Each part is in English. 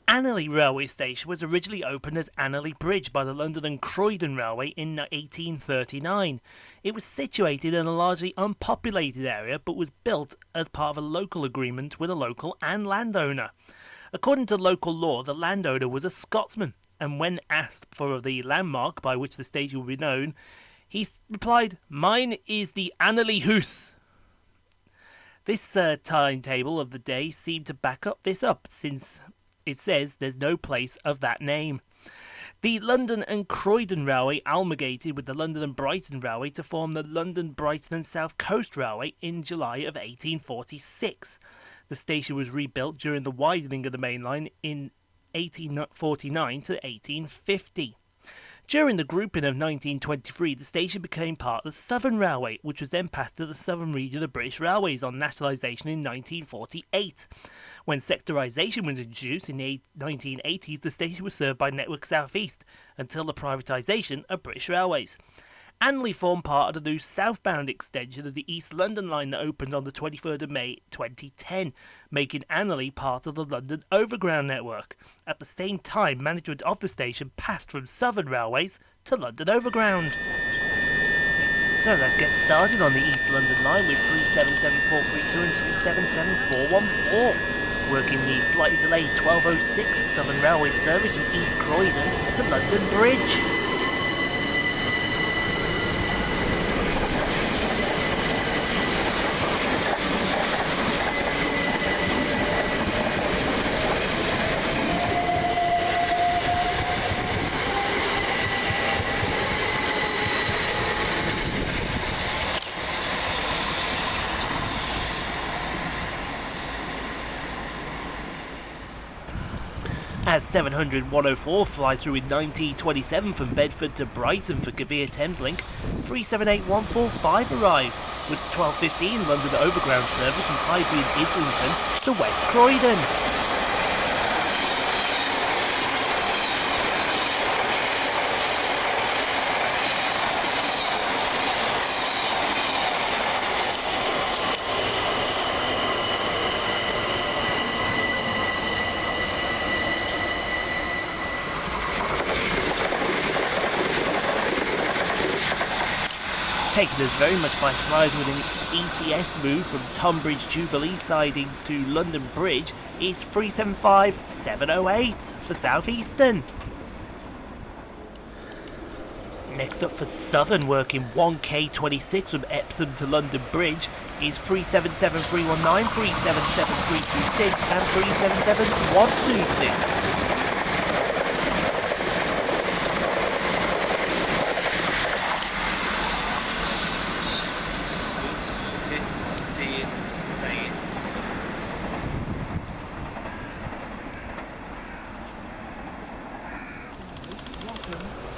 Anerley railway station was originally opened as Anerley Bridge by the London and Croydon Railway in 1839. It was situated in a largely unpopulated area but was built as part of a local agreement with a local and landowner. According to local law, the landowner was a Scotsman, and when asked for the landmark by which the station would be known, he replied, "Mine is the Anerley House." This timetable of the day seemed to back up this up, since it says there's no place of that name. The London and Croydon Railway amalgamated with the London and Brighton Railway to form the London, Brighton and South Coast Railway in July of 1846. The station was rebuilt during the widening of the main line in 1849 to 1850. During the grouping of 1923, the station became part of the Southern Railway, which was then passed to the Southern region of British Railways on nationalisation in 1948. When sectorisation was introduced in the 1980s, the station was served by Network South East until the privatisation of British Railways. Anerley formed part of the new southbound extension of the East London line that opened on the 23rd of May 2010, making Anerley part of the London Overground network. At the same time, management of the station passed from Southern Railways to London Overground. So let's get started on the East London line with 377432 and 377414. Working the slightly delayed 1206 Southern Railway service from East Croydon to London Bridge. As 700-104 flies through in 1927 from Bedford to Brighton for Govia Thameslink, 378145 arrives with the 1215 London Overground service from Highbury and Islington to West Croydon. Taking us very much by surprise with an ECS move from Tonbridge Jubilee sidings to London Bridge is 375708 for Southeastern. Next up for Southern, working 1K26 from Epsom to London Bridge is 377319, 377326 and 377126.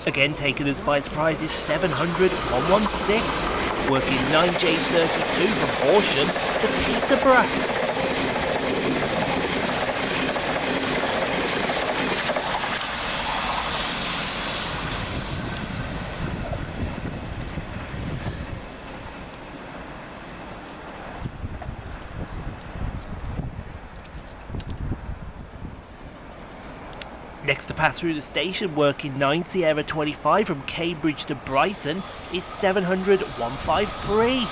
Again taking us by surprise is 700-116, working 9J32 from Horsham to Peterborough. Next to pass through the station, working 9 Sierra 25 from Cambridge to Brighton is 700-153.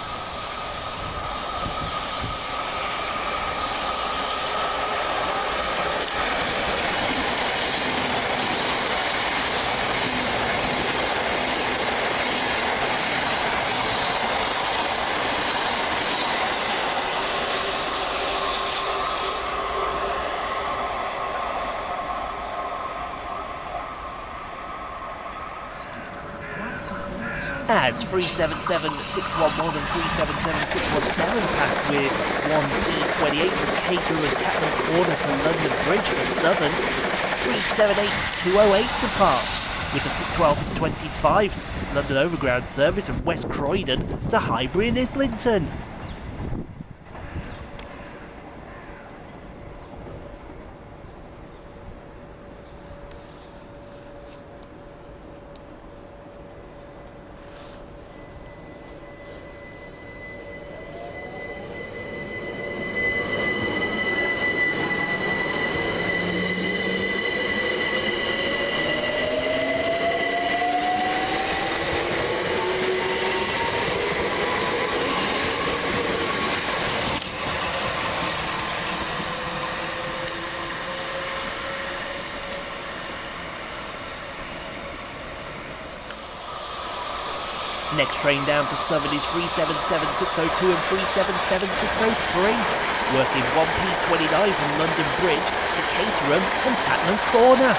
As 377611 and 377617 pass with 1E28 from Caterer and Tatman Corner to London Bridge for Southern, 378208 departs with the 1225 London Overground service from West Croydon to Highbury and Islington. Next train down for Southern is 377602 and 377603, working 1P29 from London Bridge to Caterham and Tatnam Corner.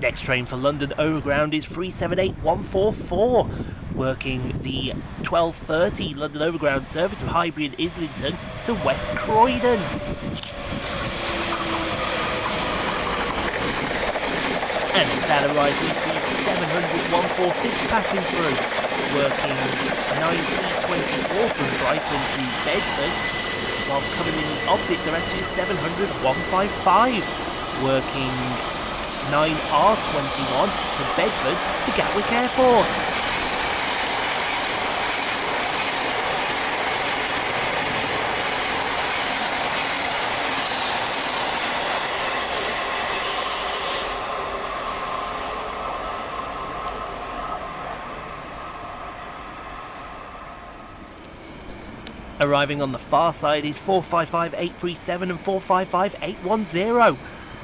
Next train for London Overground is 378144, working the 12:30 London Overground service from Highbury and Islington to West Croydon. And as that arrives, we see 700-146 passing through, working 9T24 from Brighton to Bedford, whilst coming in the opposite direction is 700-155, working 9R21 from Bedford to Gatwick Airport. Arriving on the far side is 455837 and 455810.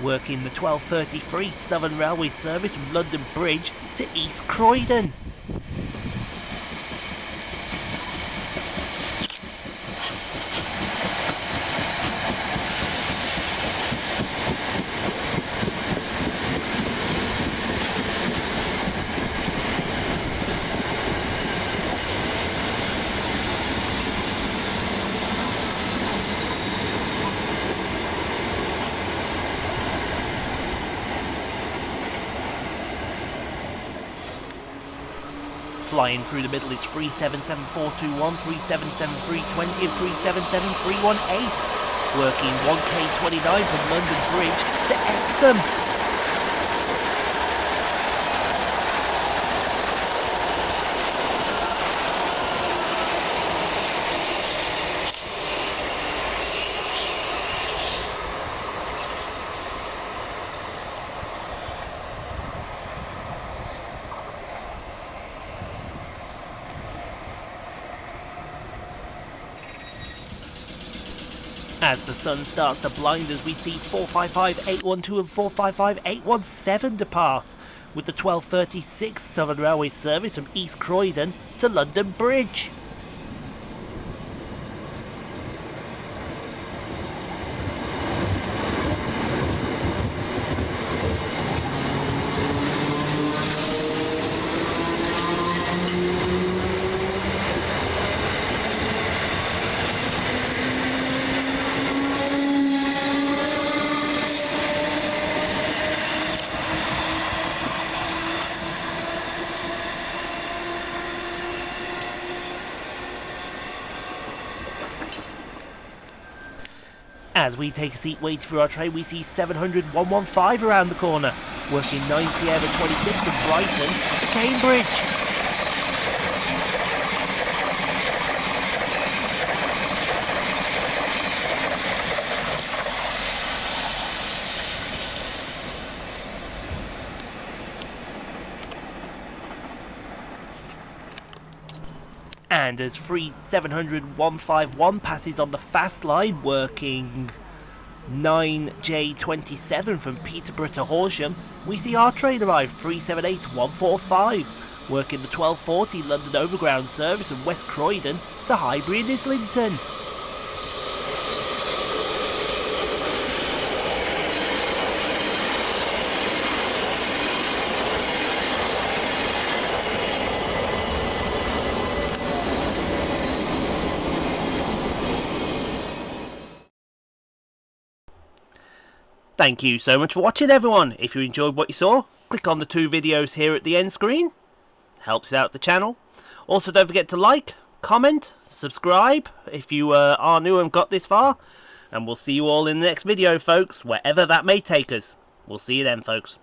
Working the 12:33 Southern Railway service from London Bridge to East Croydon. Flying through the middle is 377421, 377320 and 377318. Working 1K29 from London Bridge to Epsom. As the sun starts to blind us, we see 455812 and 455817 depart, with the 12:36 Southern Railway service from East Croydon to London Bridge. As we take a seat waiting for our train, we see 700-115 around the corner, working 9 Sierra 26 from Brighton to Cambridge. And as 700-151 passes on the fast line, working 9J27 from Peterborough to Horsham, we see our train arrive 378-145, working the 12:40 London Overground service from West Croydon to Highbury and Islington. Thank you so much for watching, everyone. If you enjoyed what you saw, click on the 2 videos here at the end screen. Helps out the channel. Also, don't forget to like, comment, subscribe if you are new and got this far. And we'll see you all in the next video, folks, wherever that may take us. We'll see you then, folks.